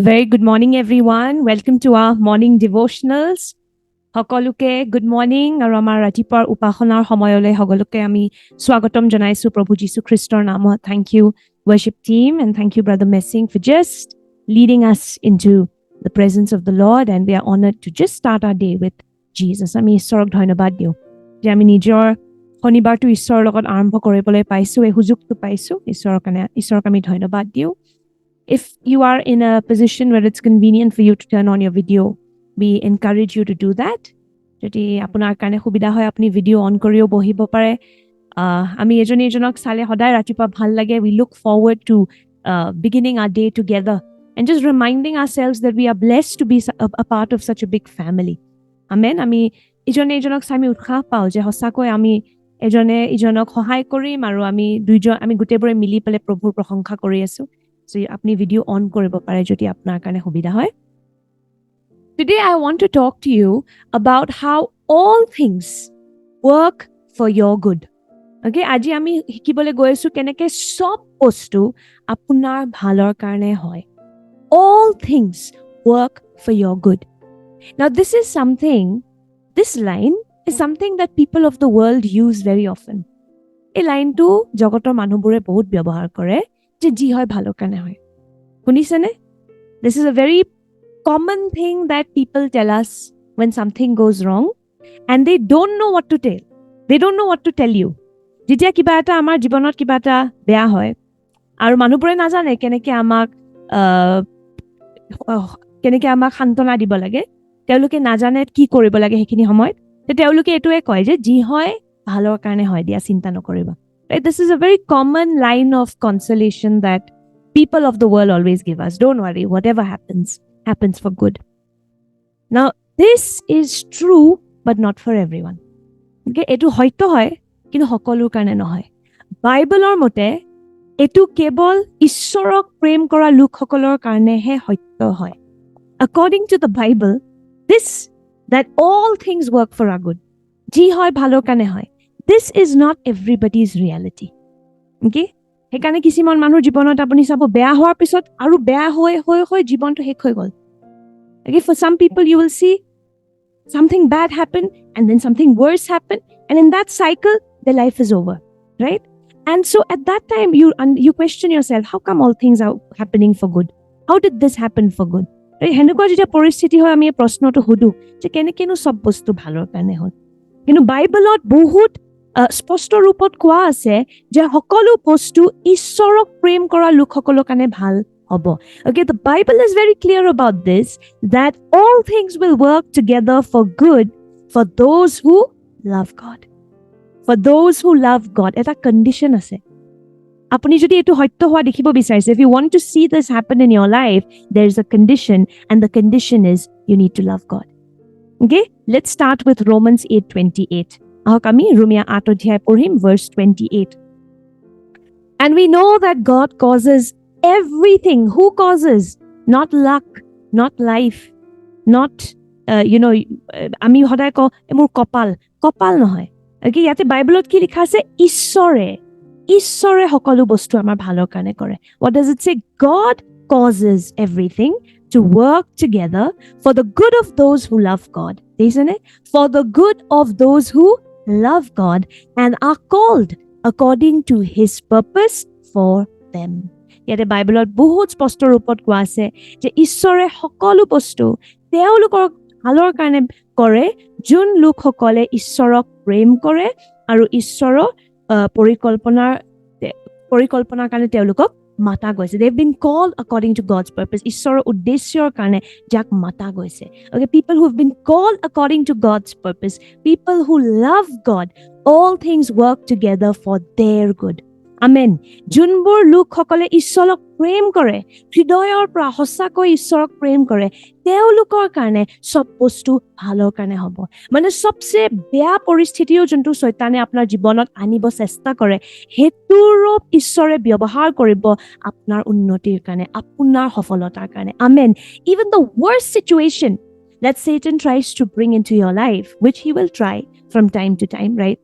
A very good morning, everyone. Welcome to our morning devotionals. সকলোকে good morning আৰু আমাৰ ৰাতিপুৱাৰ উপাসনাৰ সময়লৈ সকলোকে আমি স্বাগতম জনাইছো প্ৰভু যীশু খ্ৰীষ্টৰ নামত. Thank you, worship team, and thank you, Brother Messing, for just leading us into the presence of the Lord. And we are honored to just start our day with Jesus. আমি ঈশ্বৰক ধন্যবাদ দিওঁ যে আমি নিজৰ শনিবাৰটো ঈশ্বৰৰ লগত আৰম্ভ কৰিবলৈ পাইছো, এই সুযোগটো পাইছো। ঈশ্বৰক আমি ধন্যবাদ দিওঁ। If you are in a position where it's convenient for you to turn on your video, we encourage you to do that. যদি আপোনাৰ কাৰণে সুবিধা হয় আপুনি ভিডিঅ' অন কৰিও বহিব পাৰে। আমি এজনক চালে সদায় ৰাতিপুৱা ভাল লাগে। We look forward to beginning our day together and just reminding ourselves that we are blessed to be a part of such a big family. Amen. আমি এজনক চাই আমি উৎসাহ পাওঁ যে সঁচাকৈ আমি ইজনক সহায় কৰিম আৰু আমি গোটেইবোৰে মিলি পেলাই প্ৰভুৰ প্ৰশংসা কৰি আছো। So আপনি ভিডিঅ' অন কৰিব পাৰে যদি আপোনাৰ কাৰণে সুবিধা হয়। Today I want to talk to you about how all things work for your good. Okay, আজি আমি শিকিবলৈ গৈ আছো কেনেকৈ সব বস্তু আপোনাৰ ভালৰ কাৰণে হয়। All things work for your good. Now this line is something that people of the world use very often. এই লাইনটো জগতৰ মানুহবোৰে বহুত ব্যৱহাৰ কৰে যে যি হয় ভালৰ কাৰণে হয়। শুনিছেনে? This is a very common thing that people tell us when something goes wrong and they don't know what to tell. They don't know what to tell you. যেতিয়া কিবা এটা আমাৰ জীৱনত কিবা এটা বেয়া হয় আৰু মানুহবোৰে নাজানে কেনেকৈ আমাক সান্তনা দিব লাগে, তেওঁলোকে নাজানে কি কৰিব লাগে সেইখিনি সময়ত, তেওঁলোকে এইটোৱে কয় যে যি হয় ভালৰ কাৰণে হয়, দিয়া চিন্তা নকৰিবা। This is a very common line of consolation that people of the world always give us. Don't worry, whatever happens for good. Now, this is true, but not for everyone. Okay, etu hoyto hoy, kintu hokolur karone nohoy. Bible-or mote, etu kebol ishorok prem kora luk hokolor karone he hoyto hoy. According to the Bible, that all things work for our good. Ji hoy bhalor karone hoy. This is not everybody's reality. Okay? সেইকাৰণে কিছুমান মানুহৰ জীৱনত আপুনি চাব বেয়া হোৱাৰ পিছত আৰু বেয়া হৈ জীৱনটো শেষ হৈ গ'ল। Okay, for some people you will see something bad happen and then something worse happen, and in that cycle their life is over, right? And so at that time you question yourself, how come all things are happening for good? How did this happen for good? হেনেকুৱা যেতিয়া পৰিস্থিতি হয় আমি এই প্ৰশ্নটো সুধো যে কেনেকেনো সব বস্তু ভালৰ কাৰণে হ'ল। কিন্তু বাইবেলত বহুত স্পষ্ট ৰূপত কোৱা আছে যে সকলো বস্তু ঈশ্বৰক প্ৰেম কৰা লোকসকলৰ কাৰণে ভাল হ'ব। Okay, the Bible is very clear about this, that all things will work together for good for those who love God. For those who love God. এটা কণ্ডিশ্যন আছে। আপুনি যদি এইটো সত্য হোৱা দেখিব বিচাৰিছে, if you want to see this happen in your life, there is a condition, and the condition is you need to love God. Okay, let's start with Romans 8:28. ahok ami Romia 8 অধ্যায় পঢ়িম, verse 28. And we know that God causes everything. Who causes? Not luck, not life, not আমি সদায় কওঁ মোৰ কপাল নহয়। Okay, ইয়াতে বাইবেলত কি লিখা আছে? ঈশ্বৰে সকলো বস্তু আমাৰ ভালৰ কাৰণে কৰে। What does it say? God causes everything to work together for the good of those who love God. For the good of those who love God and are called according to his purpose for them. ইয়াতে বাইবেলত বহুত স্পষ্ট ৰূপত কোৱা আছে যে ঈশ্বৰে সকলো বস্তু তেওঁলোকৰ ভালৰ কাৰণে কৰে, যোন লোকসকলে ঈশ্বৰক প্ৰেম কৰে আৰু ঈশ্বৰৰ পৰিকল্পনাৰ কাৰণে তেওঁলোকক মাতা গৈছে। They've been called according to God's purpose. ঈশ্বৰৰ উদ্দেশ্যৰ কাৰণে যাক মাতা গৈছে। Okay, people who have been called according to God's purpose, people who love God, all things work together for their good. Amen. যোনবোৰ লোকসকলে ঈশ্বৰক প্ৰেম কৰে, হৃদয়ৰ পৰা সঁচাকৈ ঈশ্বৰক প্ৰেম কৰে, তেওঁলোকৰ কাৰণে সব বস্তু ভালৰ কাৰণে হ'ব। মানে সবচে বেয়া পৰিস্থিতিও যোনটো শয়তানে আপোনাৰ জীৱনত আনিব চেষ্টা কৰে, সেইটোৰো ঈশ্বৰে ব্যৱহাৰ কৰিব আপোনাৰ উন্নতিৰ কাৰণে, আপোনাৰ সফলতাৰ কাৰণে। Amen. Even the worst situation that Satan tries to bring into your life, which he will try from time to time, right?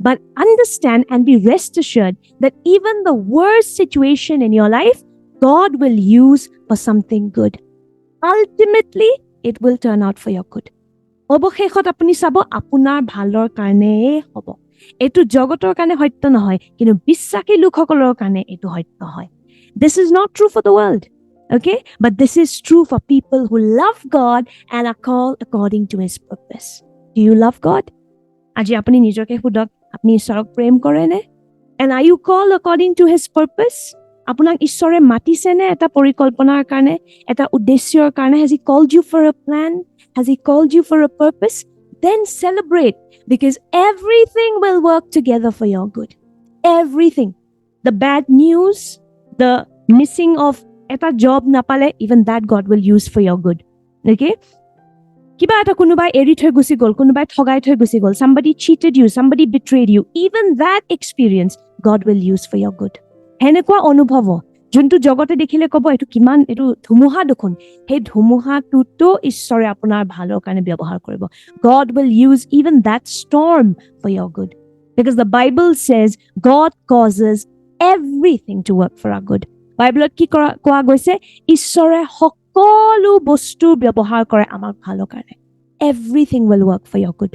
But understand and be rest assured that even the worst situation in your life, God will use for something good. ultimately it will turn out for your good. অৱশেষত আপুনি চাব আপোনাৰ ভালৰ কাৰণেই হ'ব। এইটো জগতৰ কাৰণে সত্য নহয়, কিন্তু বিশ্বাসী লোকসকলৰ কাৰণে এইটো সত্য হয়। This is not true for the world, okay? But this is true for people who love God and are called according to His purpose. Do you love God? আজি আপুনি নিজকে সোধক, আপুনি ঈশ্বৰক প্ৰেম কৰেনে? And are you called according to His purpose? আপোনাক ঈশ্বৰে মাতিছেনে এটা পৰিকল্পনাৰ কাৰণে, এটা উদ্দেশ্যৰ কাৰণে? Has He called you for a plan? Has He called you for a purpose? Then celebrate, because everything will work together for your good. Everything. The bad news, the missing of eta job napale, even that God will use for your good. Okay? Kiba eta kunubai eri thoi gusi gol, kunubai thogai thoi gusi gol, somebody cheated you, somebody betrayed you. Even that experience God will use for your good. Henekwa onubhavo যোনটো জগতে দেখিলে ক'ব এইটো কিমান এইটো ধুমুহা দেখোন, সেই ধুমুহাটোতো ঈশ্বৰে আপোনাৰ ভালৰ কাৰণে ব্যৱহাৰ কৰিব। God will use even that storm for your good, because the Bible says God causes everything to work for our good. বাইবেলত কি কোৱা গৈছে? ঈশ্বৰে সকলো বস্তু ব্যৱহাৰ কৰে আমাৰ ভালৰ কাৰণে। Everything will work for your good.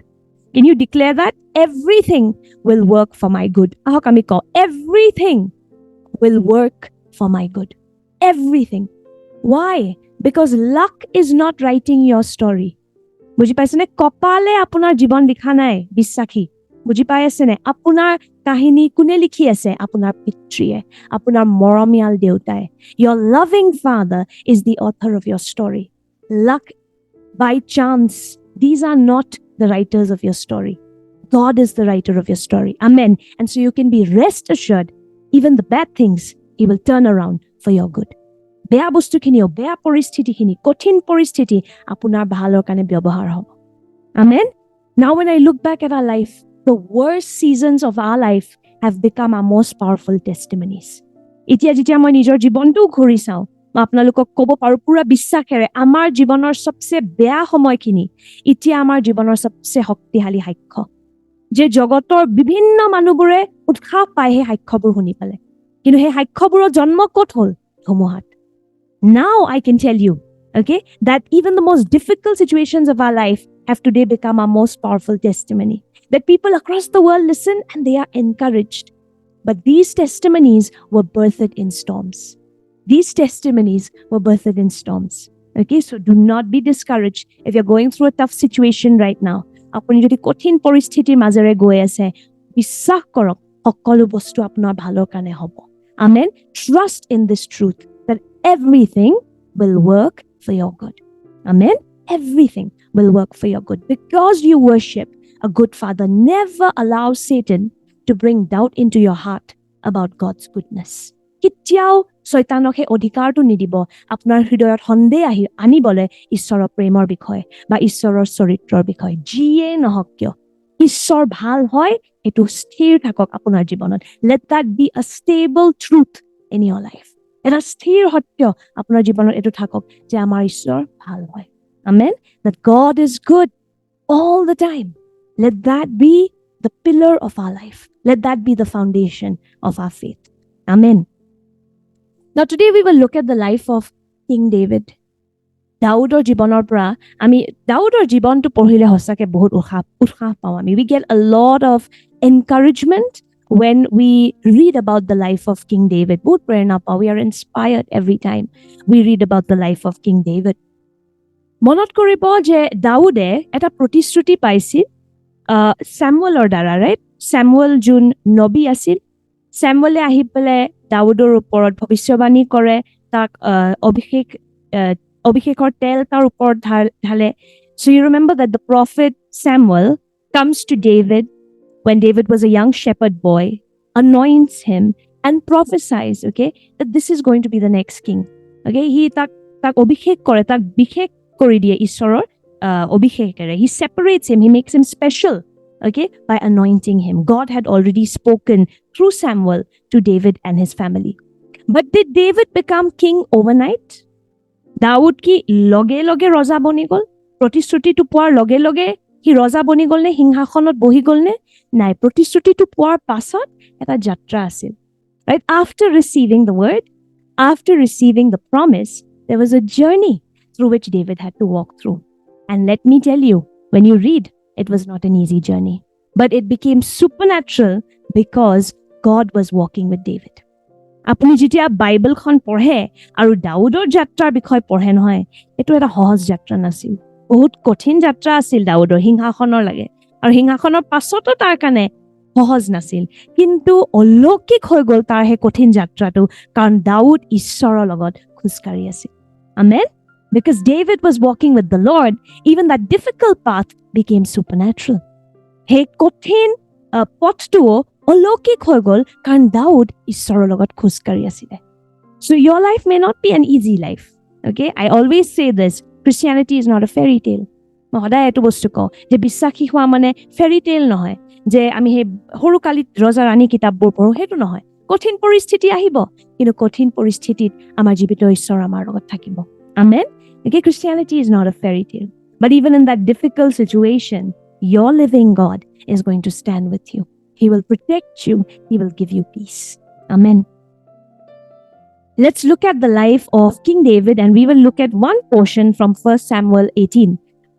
Can you declare that? Everything will work for my good. ahok ami ko everything will work for my good. Everything. Why? Because luck is not writing your story. বুজি পাইছেনে? কপালে আপোনাৰ জীৱন লিখা নাই, বিশ্বাসী। বুজি পাই আছেনে? আপোনাৰ কাহিনী কোনে লিখি আছে? আপোনাৰ পিতৃয়ে, আপোনাৰ মৰমীয়াল দেউতাই। Your loving father is the author of your story. Luck, by chance, these are not the writers of your story. God is the writer of your story. Amen. And so you can be rest assured, even the bad things, He will turn around for your good. বেয়া বস্তুখিনিও, বেয়া পৰিস্থিতিখিনি, কঠিন পৰিস্থিতি আপোনাৰ ভালৰ কাৰণে ব্যৱহাৰ হ'ব। Amen. Now when I look back at our life, the worst seasons of our life have become our most powerful testimonies. এতিয়া যেতিয়া মই নিজৰ জীৱনটো ঘূৰি চাওঁ, মই আপোনালোকক ক'ব পাৰোঁ পুৰা বিশ্বাসেৰে, আমাৰ জীৱনৰ সবচে বেয়া সময়খিনি এতিয়া আমাৰ জীৱনৰ সবচে শক্তিশালী সাক্ষ্য। যে জগতৰ বিভিন্ন মানুহবোৰে উৎসাহ পায় সেই সাক্ষ্যবোৰ শুনি পালে, কিন্তু সেই সাক্ষ্যবোৰৰ জন্ম ক'ত হ'ল? ধুমুহাত। Now I can tell you, okay, that even the most difficult situations of our life have today become our most powerful testimony. That people across the world listen and they are encouraged. But these testimonies were birthed in storms. These testimonies were birthed in storms. Okay, so do not be discouraged if you're going through a tough situation right now. আপুনি যদি কঠিন পৰিস্থিতিৰ মাজেৰে গৈ আছে, বিশ্বাস কৰক সকলো বস্তু আপোনাৰ ভালৰ কাৰণে হ'ব। Amen. Trust in this truth that everything will work for your good. Amen. Everything will work for your good. Because you worship a good father, never allow Satan to bring doubt into your heart about God's goodness. কেতিয়াও শয়তানকে অধিকাৰটো নিদিব আপোনাৰ হৃদয়ত সন্দেহ আনিবলৈ ঈশ্বৰৰ প্ৰেমৰ বিষয়ে বা ঈশ্বৰৰ চৰিত্ৰৰ বিষয়ে। যিয়ে নহওক কিয় ঈশ্বৰ ভাল হয়, এইটো স্থিৰ থাকক আপোনাৰ জীৱনত। Let that be a stable truth in your life. এটা স্থিৰ সত্য আপোনাৰ জীৱনত এইটো থাকক যে আমাৰ ঈশ্বৰ ভাল হয়। Amen. That God is good all the time. Let that be the pillar of our life. Let that be the foundation of our faith. Amen. Now today we will look at the life of King David. দাউদৰ জীৱনৰ পৰা আমি দাউদৰ জীৱনটো পঢ়িলে সঁচাকে বহুত উৎসাহ পাওঁ আমি। We get a lot of encouragement when we read about the life of King David. বহুত প্ৰেৰণা পাওঁ। We are inspired every time we read about the life of King David. মনত কৰিব যে দাউদে এটা প্ৰতিশ্ৰুতি পাইছিল স্যামুৱেলৰ দ্বাৰা, ৰাইট? স্যামুৱেল যোন নবী আছিল, স্যামুৱেলে আহি পেলাই দাউদৰ ওপৰত ভৱিষ্যবাণী কৰে, তাক অভিষেকৰ তেল তাৰ ওপৰত ঢালে। So you remember that the prophet Samuel comes to David when David was a young shepherd boy, anoints him and prophesies, okay, that this is going to be the next king. Okay, he tak অভিষেক কৰে, tak বিশেষ কৰি দিয়ে ঈশ্বৰৰ অভিষেকেৰে। He separates him, he makes him special, okay, by anointing him. God had already spoken through Samuel to David and his family. But did David become king overnight? দাউদ কি লগে লগে ৰজা বনি গ'ল? প্ৰতিশ্ৰুতিটো পোৱাৰ লগে লগে সি ৰজা বনি গ'ল নে? সিংহাসনত বহি গ'ল নে? নাই, প্ৰতিশ্ৰুতিটো পোৱাৰ পাছত এটা যাত্ৰা আছিল। Right? After receiving the word, after receiving the promise, there was a journey. So through which David had to walk through. And let me tell you, when you read, it was not an easy journey, but it became supernatural because God was walking with David. আপুনি যেতিয়া বাইবেলখন পঢ়ে আৰু দাউদৰ যাত্ৰাৰ বিষয়ে পঢ়ে নহয়, এইটো এটা সহজ যাত্ৰা নাছিল, বহুত কঠিন যাত্ৰা আছিল দাউদৰ, সিংহাসনৰ লাগে, আৰু সিংহাসনৰ পাছতো তাৰ কাৰণে সহজ নাছিল, কিন্তু অলৌকিক হৈ গ'ল তাৰ সেই কঠিন যাত্ৰাটো, কাৰণ দাউদ ঈশ্বৰৰ লগত খোজকাঢ়ি আছিল। আমেন? Because David was walking with the Lord, even that difficult path became supernatural. Hey kothin pothtuo অলৌকিক হৈ গ'ল, কাৰণ দাউদ ঈশ্বৰৰ লগত খোজকাঢ়ি আছিলে। So your life may not be an easy life. Okay? I always say this, Christianity is not a fairy tale. মই সদায় এইটো বস্তু কওঁ যে বিশ্বাসী হোৱা মানে ফেৰী টেল নহয়, যে আমি সেই সৰু কালিত ৰজা ৰাণী কিতাপবোৰ পঢ়ো, সেইটো নহয়। কঠিন পৰিস্থিতি আহিব, কিন্তু কঠিন পৰিস্থিতিত আমাৰ জীৱিত ঈশ্বৰ আমাৰ লগত থাকিব। Amen? Okay, Christianity is not a fairy tale. But even in that difficult situation, your living God is going to stand with you. He will protect you. He will give you peace. Amen. Let's look at the life of King David, and we will look at one portion from 1 Samuel 18.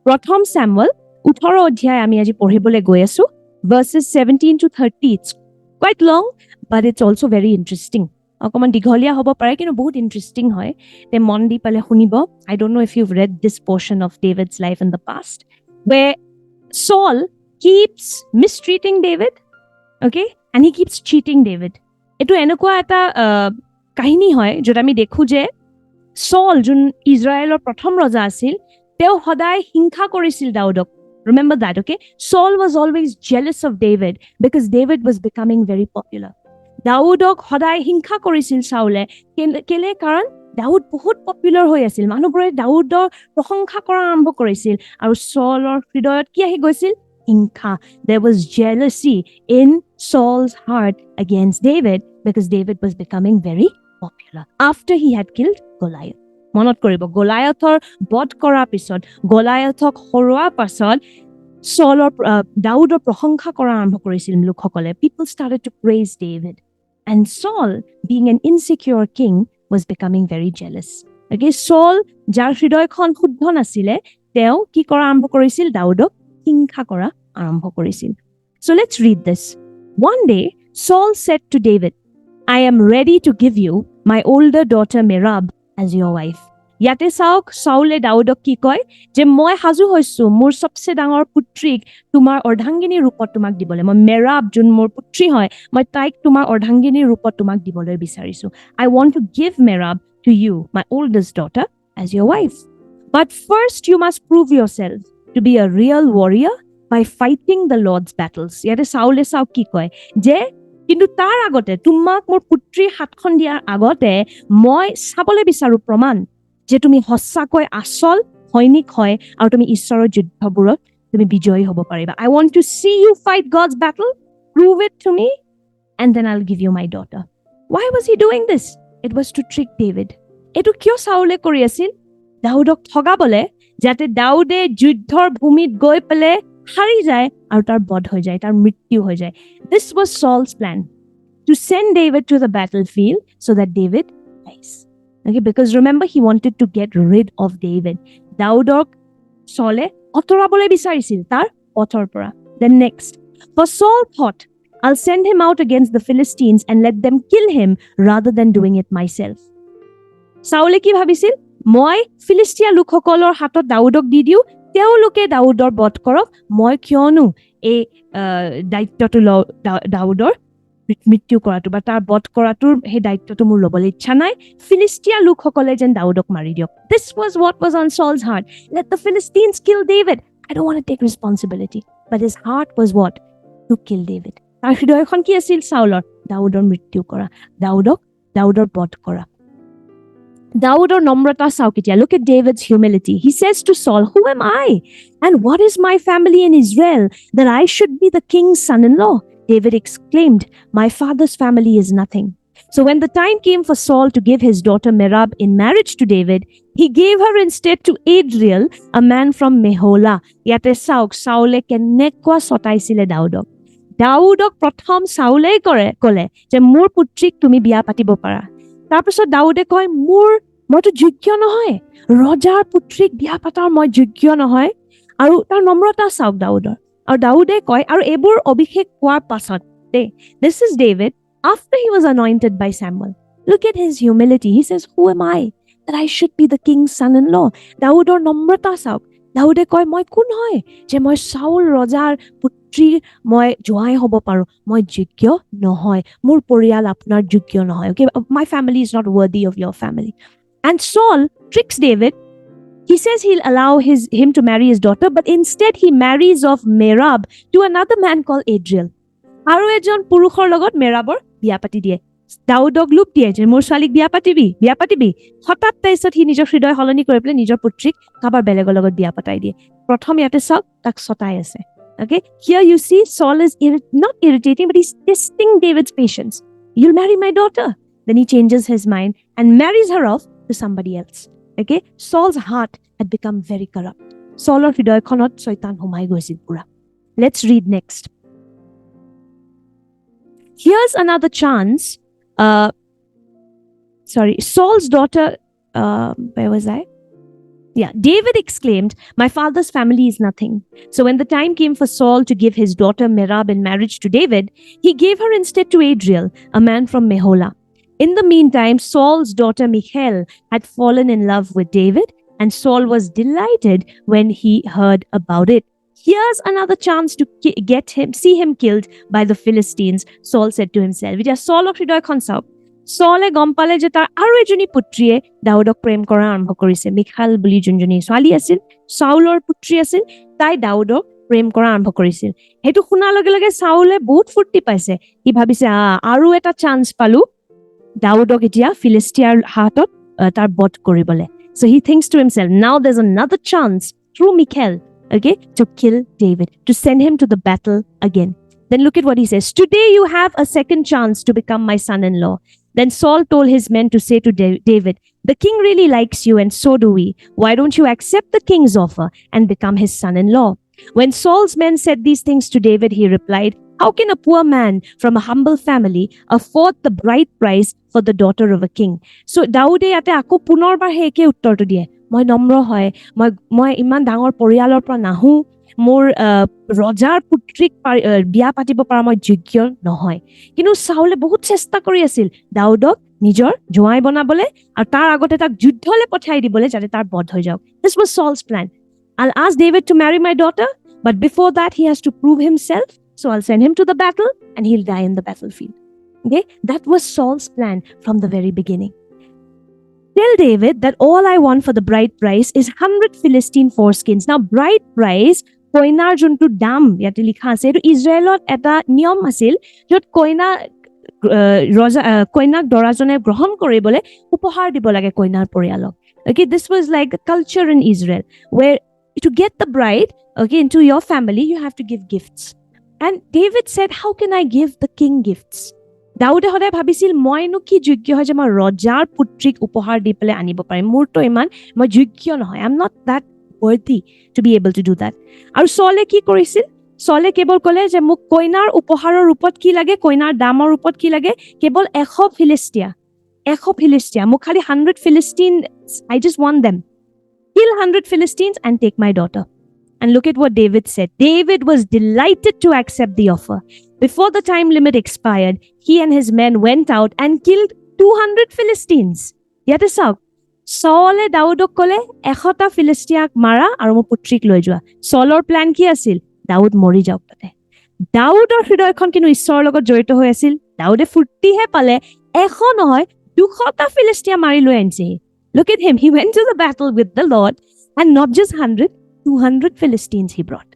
Pratham Samuel, 18 অধ্যায় আমি আজি পঢ়িবলৈ গৈ আছো, verses 17 to 30. It's quite long, but it's also very interesting. অকমান দীঘলীয়া হ'ব পাৰে, কিন্তু বহুত ইণ্টাৰেষ্টিং হয়, তে মন দি পালে শুনিব। I don't know if you've read this portion of David's life in the past, where Saul keeps mistreating David, okay, and he keeps cheating David. এটো এনেকুৱা এটা কাহিনী হয় য'ত আমি দেখো যে Saul, যোন ইজৰাইলৰ প্ৰথম ৰজা আছিল, তেওঁ সদায় হিংসা কৰিছিল দাউদক। Remember that, okay? Saul was always jealous of David because David was becoming very popular. দাউদক সদায় হিংসা কৰিছিল চাউলে, কেলে? কাৰণ দাউদ বহুত পপুলাৰ হৈ আছিল, মানুহবোৰে দাউদৰ প্ৰশংসা কৰা আৰম্ভ কৰিছিল, আৰু Saulৰ হৃদয়ত কি আহি গৈছিল? হিংসা. There was jealousy in Saul's heart against David because David was becoming very popular after he had killed Goliath. মনত কৰিব, গলায়াথৰ বধ কৰাৰ পিছত, গলায়াথক হৰোৱাৰ পাছত দাউদৰ প্ৰশংসা কৰা আৰম্ভ কৰিছিল লোকসকলে। People started to praise David. And Saul, being an insecure king, was becoming very jealous. Okay, Saul, যাৰ হৃদয়খন শুদ্ধ নাছিলে, তেওঁ কি কৰা আৰম্ভ কৰিছিল? দাউদক হিংসা কৰা আৰম্ভ কৰিছিল। So let's read this. One day, Saul said to David, I am ready to give you my older daughter Merab as your wife. ইয়াতে চাওক, চাউলে দাউদক কি কয় যে মই সাজু হৈছো মোৰ সবচে ডাঙৰ পুত্ৰীক তোমাৰ অৰ্ধাংগিনীৰ ৰূপত তোমাক দিবলৈ। মই মেৰাব, যোন মোৰ পুত্ৰী হয়, মই তাইক তোমাৰ অৰ্ধাংগিনীৰ ৰূপত তোমাক দিবলৈ বিচাৰিছো। I want to give Merab to you, my oldest daughter, as your wife. But first you must prove yourself to be a real warrior by fighting the Lord's battles. ইয়াতে চাউলে চাওক কি কয় যে কিন্তু তাৰ আগতে, তোমাক মোৰ পুত্ৰীৰ হাতখন দিয়াৰ আগতে মই চাবলৈ বিচাৰো প্ৰমাণ যে তুমি সঁচাকৈ আচল সৈনিক হয় আৰু তুমি ঈশ্বৰৰ যুদ্ধবোৰত তুমি বিজয়ী হ'ব পাৰিবা। I want to see you fight God's battle. Prove it to me, and then I'll give you my daughter. Why was he doing this? It was to trick David. এটো কিয় চাউলে কৰি আছিল? দাউদক ঠগাবলে, যাতে দাউদে যুদ্ধৰ ভূমিত গৈ পেলে হাৰি যায় আৰু তাৰ বধ হৈ যায়, তাৰ মৃত্যু হৈ যায়। This was Saul's plan, to send David to the battlefield so that David dies. Okay, because remember, he wanted to get rid of David. Daudok Saule অতৰাবলৈ বিচাৰিছিল তাৰ পথৰ পৰা। Then next, for Saul thought, I'll send him out against the Philistines and let them kill him rather than doing it myself. Saule কি ভাবিছিল? মই ফিলিষ্টিয়া লোকসকলৰ হাতত দাউদক দি দিও, তেওঁলোকে দাউদৰ বধ কৰক, মই কিয়নো এই দায়িত্বটো দাউদৰ মৃত্যু কৰাটো বা তাৰ বধ কৰাটোৰ সেই দায়িত্বটো মোৰ ল'বলৈ ইচ্ছা নাই, ফিলিষ্টিয়া লোকসকলে যেন দাউদক মাৰি দিয়ক। This was what was on Saul's heart. Let the Philistines kill David. I don't want to take responsibility. But his heart was what? To kill David. তাৰ হৃদয়খন কি আছিল? চাউলৰ দাউদৰ মৃত্যু কৰা, দাউদৰ বধ কৰা। দাউদৰ নম্ৰতা চাওক এতিয়া। Look at David's humility. He says to Saul, who am I? And what is my family in Israel that I should be the king's son-in-law? David exclaimed, my father's family is nothing. So when the time came for Saul to give his daughter Merab in marriage to David, he gave her instead to Adriel, a man from Meholah. Yate sauk Saule kenekwa sotaisile Daudok. Daudok prothom Saule kole je mur putrik tumi biya patibo para. Tar pisot Daude koy মইতো যোগ্য নহয়, ৰজাৰ পুত্ৰীক বিয়া পাতাৰ মই যোগ্য নহয়। আৰু তাৰ নম্ৰতা চাওক দাউদৰ। আৰু দাউদে কয়, আৰু এইবোৰ অভিষেক হোৱাৰ পাছত দেই, this is David after he was anointed by Samuel. Look at his humility. He says, who am I that I should be the king's son-in-law? দাউদৰ নম্ৰতা চাওক। দাউদে কয়, মই কোন হয় যে মই চাউল ৰজাৰ পুত্ৰীৰ মই জোৱাই হ'ব পাৰো? মই যোগ্য নহয়, মোৰ পৰিয়াল আপোনাৰ যোগ্য নহয়। Okay, my family is not worthy of your family. And Saul tricks David. He says he'll allow him to marry his daughter, but instead he marries off Merab to another man called Adriel. আৰু এজন পুৰুষৰ লগত মেৰাবৰ বিয়া পাতি দিয়ে। দাউদক লোভ দিয়ে যে মোৰ ছোৱালীক বিয়া পাতিবি। হঠাৎ তাৰপিছত সি নিজৰ হৃদয় সলনি কৰি পেলাই নিজৰ পুত্ৰীক কাৰোবাৰ বেলেগৰ লগত বিয়া পতাই দিয়ে। প্ৰথম ইয়াতে চাওক, তাক চতাই আছে। Okay, here you see Saul is not irritating, but he's testing David's patience. You'll marry my daughter. Then he changes his mind and marries her off to somebody else. Okay, Saul's heart had become very corrupt. Saul's হৃদয়খনত শয়তান সোমাই গৈছিল পুৰা। Let's read next. Here's another chance. Saul's daughter, where was I? Yeah, David exclaimed, my father's family is nothing. So when the time came for Saul to give his daughter Merab in marriage to David, he gave her instead to Adriel, a man from Meholah. In the meantime, Saul's daughter Michal had fallen in love with David, and Saul was delighted when he heard about it. Here's another chance to see him killed by the Philistines, Saul said to himself. It is Saul of হৃদয়খন চাওক। Saul গম পালে যে তাৰ আৰু এজনী পুত্ৰীয়ে দাউদক প্ৰেম কৰা আৰম্ভ কৰিছে। মিখাল বুলি যোনজনী ছোৱালী আছিল, চাউলৰ পুত্ৰী আছিল, তাই দাউদক প্ৰেম কৰা আৰম্ভ কৰিছিল। সেইটো শুনাৰ লগে লগে চাউলে বহুত ফূৰ্তি পাইছে। সি ভাবিছে আৰু এটা চান্স পালো দাউদক এতিয়া ফিলিষ্টিয়াৰ হাতত তাৰ বধ কৰিবলে। So he thinks to himself, now there's another chance through Michal, okay, to kill David, to send him to the battle again. Then look at what he says. Today you have a second chance to become my son-in-law. Then Saul told his men to say to David, the king really likes you and so do we. Why don't you accept the king's offer and become his son-in-law? When Saul's men said these things to David, he replied, how can a poor man from a humble family afford the bride price for the daughter of a king? So Daude ate ako punorbar he eke uttorto diye. মই নম্ৰ হয়, মই ইমান ডাঙৰ পৰিয়ালৰ পৰা নাহো, মোৰ ৰজাৰ পুত্ৰীক বিয়া পাতিব পৰা মই যোগ্য নহয়। কিন্তু চাউলে বহুত চেষ্টা কৰি আছিল দাউদক নিজৰ জোৱাই বনাবলে আৰু তাৰ আগতে তাক যুদ্ধলে পঠাই দিবলে যাতে তাৰ বধ হৈ যাওক। This was Saul's plan. I'll ask David to marry my daughter, but before that he has to prove himself. So I'll send him to the battle and he'll die in the battlefield. Okay? That was Saul's plan from the very beginning. Tell David that all I want for the bride price is 100 Philistine foreskins. Now, bride price, কইনাৰ যোনটো দাম ইয়াতে লিখা আছে, এইটো ইজৰাইলত এটা নিয়ম আছিল য'ত কইনাক দৰাজনে গ্ৰহণ কৰিবলৈ উপহাৰ দিব লাগে কইনাৰ পৰিয়ালক। Okay, this was like the culture in Israel where to get the bride, okay, into your family, you have to give gifts. And David said, how can I give the king gifts? দাউদে সদায় ভাবিছিল মইনো কি যোগ্য হয় যে মই ৰজাৰ পুত্ৰীক উপহাৰ দি পেলাই আনিব পাৰিম, মোৰতো ইমান মই যোগ্য নহয়, I am not that worthy to be able to do that. আৰু চলে কি কৰিছিল? চলে কেৱল ক'লে যে মোক কইনাৰ উপহাৰৰ ৰূপত কি লাগে, কইনাৰ দামৰ ৰূপত কি লাগে, কেৱল 100 ফিলিষ্টিয়া, মোক খালি 100 Philistines, I just want them. Kill 100 Philistines and take my daughter. And look at what David said. David was delighted to accept the offer. Before the time limit expired, he and his men went out and killed 200 Philistines. Yate sauk. Saule Daudok kole 100টা ফিলিষ্টিয়াক মাৰা আৰু মোৰ পুত্ৰীক লৈ যোৱা। Saulৰ plan কি আছিল? দাউদ মৰি যাওক তাতে। দাউদৰ হৃদয়খন কিন্তু ঈশ্বৰৰ লগত জড়িত হৈ আছিল। দাউদে ফুৰ্তিহে পালে 100 নহয় 200টা ফিলিষ্টিয়া মাৰি লৈ আনিছে। Look at him. He went to the battle with the Lord and not just 100, 200 Philistines he brought.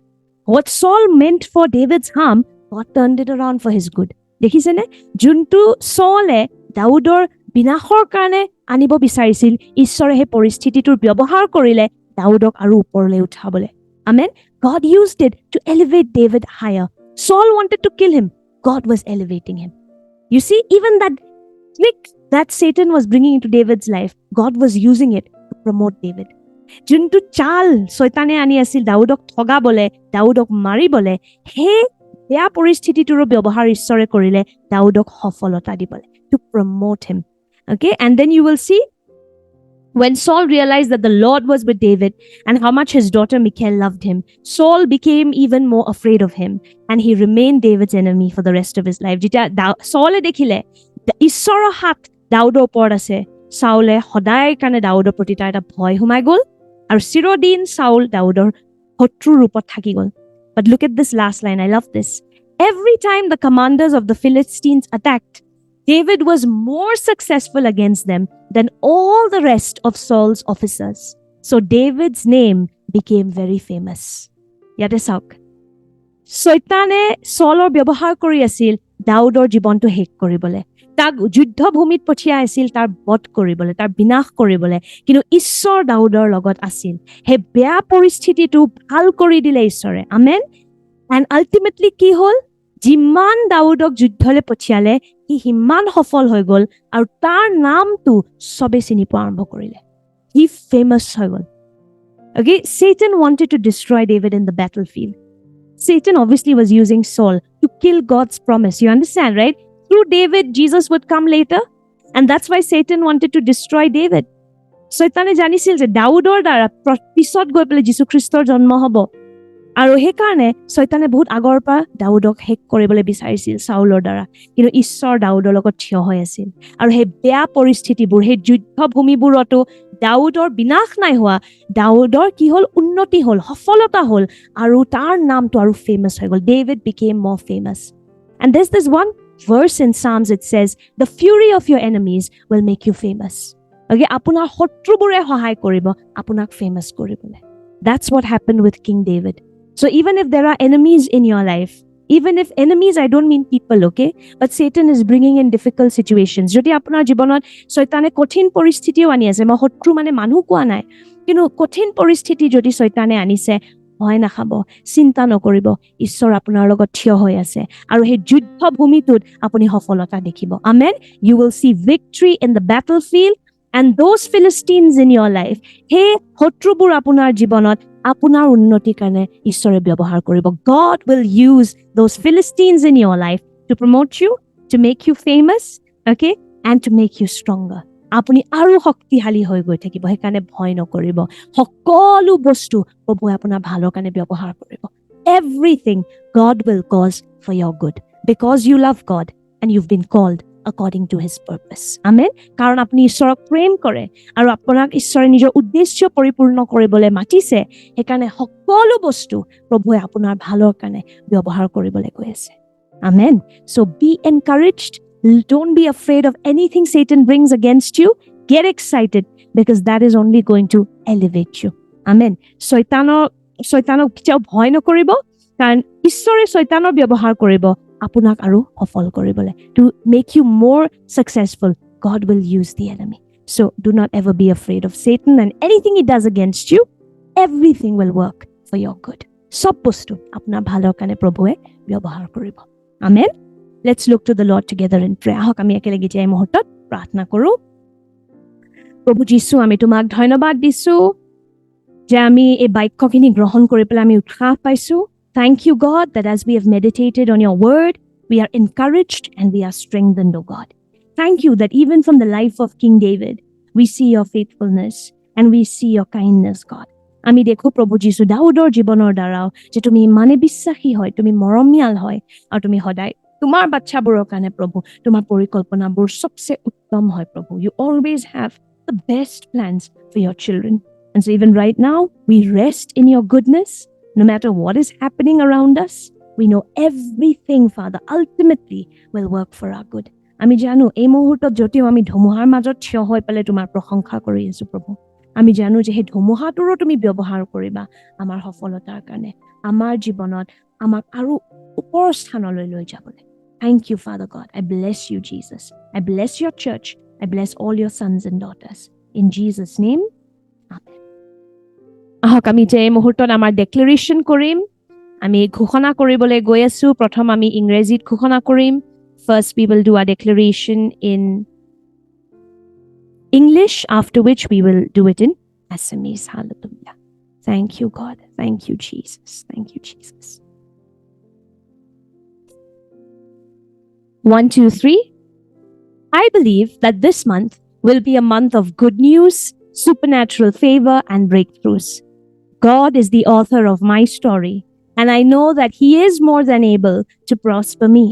What Saul meant for David's harm, God turned it around for his good. দেখিছেনে? যোনটো Saulে দাউদৰ বিনাশৰ কাৰণে আনিব বিচাৰিছিল, ঈশ্বৰে সেই পৰিস্থিতিটোৰ ব্যৱহাৰ কৰিলে দাউদক আৰু ওপৰলৈ উঠাবলৈ। Amen. God used it to elevate David higher. Saul wanted to kill him. God was elevating him. You see, even that trick that Satan was bringing into David's life, God was using it to promote David. যোনটো চাল শয়তানে আনি আছিল দাউদক ঠগাবলে, দাউদক মাৰিবলে, সেই বেয়া পৰিস্থিতিটোৰ ব্যৱহাৰ ঈশ্বৰে কৰিলে দাউদক সফলতা দিবলে, to promote him. Okay, and then you will see When Saul realized that the Lord was with David and how much his daughter Michal loved him, Saul became even more afraid of him and he remained David's enemy for the rest of his life. যেতিয়া Saul দেখিলে ঈশ্বৰৰ হাত দাউদৰ ওপৰত আছে, চাউলে সদায় কাৰণে দাউদৰ প্ৰতি তাৰ এটা ভয় সোমাই গ'ল আৰু চিৰদিন চাউল দাউদৰ শত্ৰুৰ ৰূপত থাকি গ'ল. But look at this last line. I love this. Every time the commanders of the Philistines attacked, David was more successful against them than all the rest of Saul's officers. So David's name became very famous. Yate sauk. Soitane Saulor ব্যবহার কৰি আছিল দাউদৰ জীৱনটো শেষ কৰিবলৈ. তাক যুদ্ধ ভূমিত পঠিয়াই আছিল তাৰ বধ কৰিবলৈ, তাৰ বিনাশ কৰিবলৈ, কিন্তু ঈশ্বৰ দাউদৰ লগত আছিল. হে বেয়া পৰিস্থিতিটো ভাল কৰি দিলে ঈশ্বৰে. আমেন. And ultimately কি হ'ল? যিমান দাউদক যুদ্ধলৈ পঠিয়ালে সি সিমান সফল হৈ গ'ল আৰু তাৰ নামটো চবে চিনি পোৱা আৰম্ভ কৰিলে. He famous হৈ গ'ল. Okay, Satan wanted to destroy David in the battlefield. Satan obviously was using Saul to kill God's promise. You understand, right? Through David, Jesus would come later. And that's why Satan wanted to destroy David. Saitane জানিছিল যে দাউদৰ দ্বাৰা পিছত গৈ পেলাই যীশু খ্ৰীষ্টৰ জন্ম হ'ব. আৰু সেইকাৰণে শয়তানে বহুত আগৰ পৰা দাউদক শেষ কৰিবলৈ বিচাৰিছিল চাউলৰ দ্বাৰা, কিন্তু ঈশ্বৰ দাউদৰ লগত থিয় হৈ আছিল. আৰু সেই বেয়া পৰিস্থিতিবোৰ, সেই যুদ্ধভূমিবোৰতো দাউদৰ বিনাশ নাই হোৱা, দাউদৰ কি হ'ল? উন্নতি হ'ল, সফলতা হ'ল, আৰু তাৰ নামটো আৰু ফেমাছ হৈ গ'ল. David became more famous. And there's this one verse in Psalms, it says, the fury of your enemies will make you famous. Okay, আপোনাৰ শত্ৰুবোৰে সহায় কৰিব আপোনাক ফেমাছ কৰিবলৈ. That's what happened with King David. So even if there are enemies in your life, even if enemies, I don't mean people, okay? But Satan is bringing in difficult situations. যদি আপোনাৰ জীৱনত শয়তানে কঠিন পৰিস্থিতিও আনি আছে, মই শত্ৰু মানে মানুহ কোৱা নাই, কিন্তু কঠিন পৰিস্থিতি যদি শয়তানে আনিছে, ভয় নাখাব, চিন্তা নকৰিব, ঈশ্বৰ আপোনাৰ লগত থিয় হৈ আছে আৰু সেই যুদ্ধ ভূমিটোত আপুনি সফলতা দেখিব. আমেন. You will see victory in the battlefield and those Philistines in your life, সেই শত্ৰুবোৰ আপোনাৰ জীৱনত আপোনাৰ উন্নতিৰ কাৰণে ঈশ্বৰে ব্যৱহাৰ কৰিব. God will use those Philistines in your life to promote you, to make you famous, okay, and to make you stronger. আপুনি আৰু শক্তিশালী হৈ গৈ থাকিব, সেইকাৰণে ভয় নকৰিব. সকলো বস্তু প্ৰভুৱে আপোনাৰ ভালৰ কাৰণে ব্যৱহাৰ কৰিব. Everything God will cause for your good because you love God and you've been called according to his purpose. Amen. কাৰণ আপুনি ঈশ্বৰক প্ৰেম কৰে আৰু আপোনাক ঈশ্বৰে নিজৰ উদ্দেশ্য পৰিপূৰ্ণ কৰিবলৈ মাতিছে, সেইকাৰণে সকলো বস্তু প্ৰভুৱে আপোনাৰ ভালৰ কাৰণে ব্যৱহাৰ কৰিবলৈ গৈ আছে. Amen. So be encouraged. Don't be afraid of anything Satan brings against you. Get excited because that is only going to elevate you. Amen. শয়তানক কেতিয়াও ভয় নকৰিব, কাৰণ ঈশ্বৰে শয়তানৰ ব্যৱহাৰ কৰিব আপোনাক আৰু সফল কৰিবলৈ. To make you more successful, God will use the enemy. So do not ever be afraid of Satan, and anything he does against you, everything will work for your good. সব বস্তু আপোনাৰ ভালৰ কাৰণে প্ৰভুৱে ব্যৱহাৰ কৰিব. Amen. Let's look to the Lord together in prayer. আহক আমি একেলগে এই মুহূৰ্তত প্ৰাৰ্থনা কৰোঁ. প্ৰভু যীশু, আমি তোমাক ধন্যবাদ দিছোঁ যে আমি এই বাক্যখিনি গ্ৰহণ কৰি পেলাই আমি উৎসাহ পাইছোঁ. Thank you, God, that as we have meditated on your word, we are encouraged and we are strengthened, O God. Thank you that even from the life of King David, we see your faithfulness and we see your kindness, God. আমি দেখো প্ৰভু যীশু দাউদৰ জীৱনৰ দ্বাৰাও যে তুমি ইমানে বিশ্বাসী হয়, তুমি মৰমীয়াল হয় আৰু তুমি সদায় তোমাৰ বাচ্চাবোৰৰ কাৰণে প্ৰভু তোমাৰ পৰিকল্পনাবোৰ সবচে উত্তম হয় প্ৰভু. You always have the best plans for your children. And so even right now, we rest in your goodness. No matter what is happening around us, we know everything, Father, ultimately will work for our good. আমি জানো এই মুহূৰ্তত যদিও আমি ধুমুহাৰ মাজত থিয় হৈ পেলাই তোমাৰ প্ৰশংসা কৰি আছো প্ৰভু, আমি জানো যে সেই ধুমুহাটোৰো তুমি ব্যৱহাৰ কৰিবা আমাৰ সফলতাৰ কাৰণে, আমাৰ জীৱনত আমাক আৰু ওপৰৰ স্থানলৈ লৈ যাবলৈ. Thank you, Father God. I bless you, Jesus. I bless your church. I bless all your sons and daughters. In Jesus' name, amen. আহক আমি যে এই মুহূৰ্তত আমাৰ ডেক্লাৰেশ্যন কৰিম, আমি ঘোষণা কৰিবলৈ গৈ আছো. প্ৰথম আমি ইংৰাজীত ঘোষণা কৰিম. First we will do our declaration in English, after which we will do it in Assamese. Hallelujah. Thank you, God. Thank you, Jesus. Thank you, Jesus. 1, 2, 3. I believe that this month will be a month of good news, supernatural favor and breakthroughs. God is the author of my story, and I know that He is more than able to prosper me.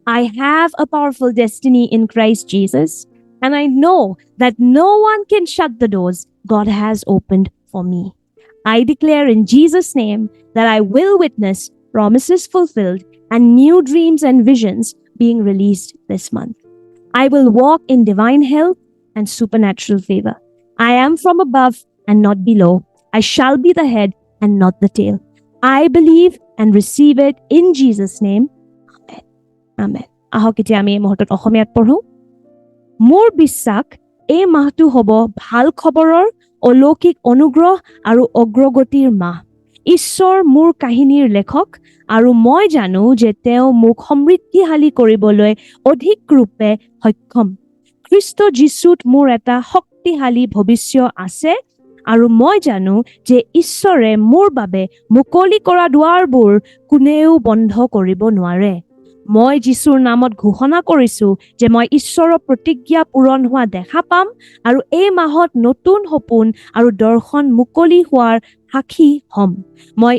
I have a powerful destiny in Christ Jesus, and I know that no one can shut the doors God has opened for me. I declare in Jesus' name that I will witness promises fulfilled and new dreams and visions being released this month. I will walk in divine health and supernatural favor. I am from above and not below. I shall be the head and not the tail. I believe and receive it in Jesus' name. Amen. Amen. আহক এতিয়া আমি এই মুহূৰ্তত অসমীয়াত পঢ়ো। মোৰ বিশ্বাস এই মাহটো হ'ব ভাল খবৰৰ, অলৌকিক অনুগ্ৰহ আৰু অগ্ৰগতিৰ মাহ। ঈশ্বৰ মোৰ কাহিনীৰ লেখক আৰু মই জানো যে তেওঁ মোক সমৃদ্ধিশালী কৰিবলৈ অধিক ৰূপে সক্ষম। খ্ৰীষ্ট যীশুত মোৰ এটা শক্তিশালী ভৱিষ্যত আছে আৰু মই জানো যে ঈশ্বৰে মোৰ বাবে মুকলি কৰা দুৱাৰবোৰ কোনেও বন্ধ কৰিব নোৱাৰে। মই যীশুৰ নামত ঘোষণা কৰিছো যে মই ঈশ্বৰৰ প্ৰতিজ্ঞা পূৰণ হোৱা দেখা পাম আৰু এই মাহত নতুন সপোন আৰু দৰ্শন মুকলি হোৱাৰ সাক্ষী হ'ম। মই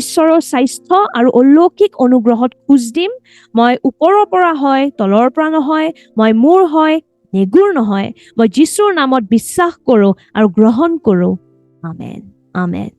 ঈশ্বৰৰ স্বাস্থ্য আৰু অলৌকিক অনুগ্ৰহত খোজ দিম। মই ওপৰৰ পৰা হয়, তলৰ পৰা নহয়। মই মোৰ হয়, নেগুৰ নহয়। মই যীশুৰ নামত বিশ্বাস কৰোঁ আৰু গ্ৰহণ কৰোঁ। আমেন, আমেন।